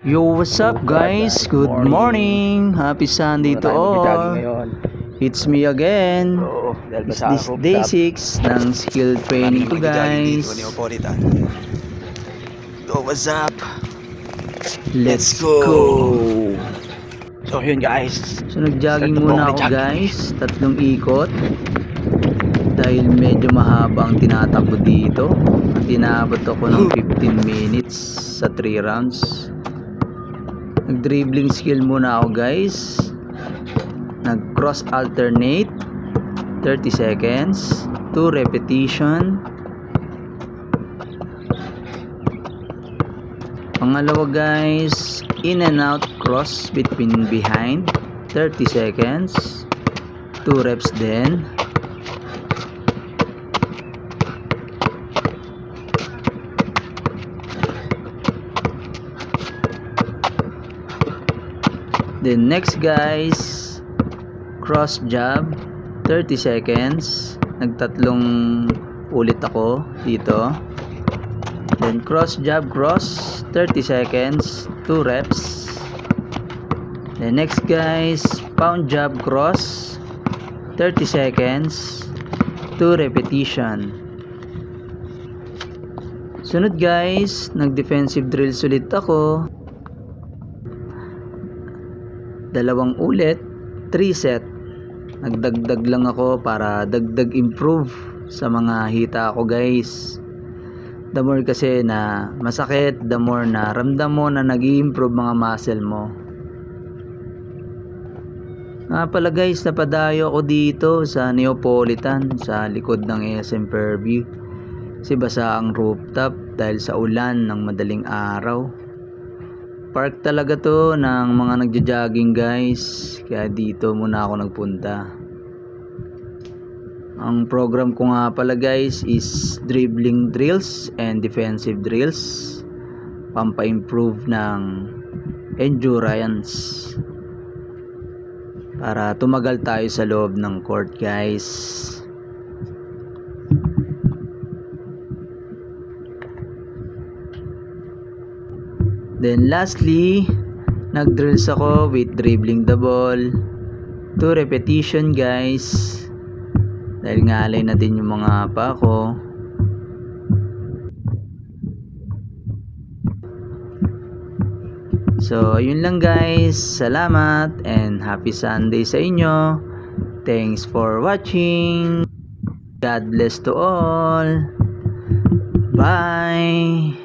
Yo, what's up guys? Good morning. Happy Sunday to all. It's me again. It's this day 6 ng skill training ko guys. Yo, what's up? Let's go. So yun guys. So nag-jogging Start the muna bone ako jogging. guys. 3 ikot. Dahil medyo mahaba ang tinatakbo dito. At inabot ako ng 15 minutes sa 3 rounds. Nag-dribbling skill muna ako guys. Nag-cross alternate 30 seconds, 2 repetition. Pangalawa guys, in and out cross between behind 30 seconds, 2 reps din. Then next guys, cross jab 30 seconds. Nagtatlong ulit ako dito. Then cross jab cross 30 seconds, 2 reps. Then next guys, pound jab cross 30 seconds, 2 repetition. Sunod guys, nag-defensive drills ulit ako. 2 ulit, 3 set. Nagdagdag lang ako para dagdag improve sa mga hita ko guys. The more kasi na masakit, the more na ramdam mo na nag-i-improve mga muscle mo. Pala guys, napadayo ako dito sa Neapolitan sa likod ng SM Fairview. Kasi basa ang rooftop dahil sa ulan ng madaling araw. Park talaga to ng mga nagja-jogging guys. Kaya dito muna ako nagpunta. Ang program ko nga pala guys is dribbling drills and defensive drills. Pampa-improve ng endurance. Para tumagal tayo sa loob ng court guys. Then lastly, nag-drills ako with dribbling the ball. 2 repetition guys. Dahil ngalay na din yung mga pa ko. So, ayun lang guys. Salamat and happy Sunday sa inyo. Thanks for watching. God bless to all. Bye.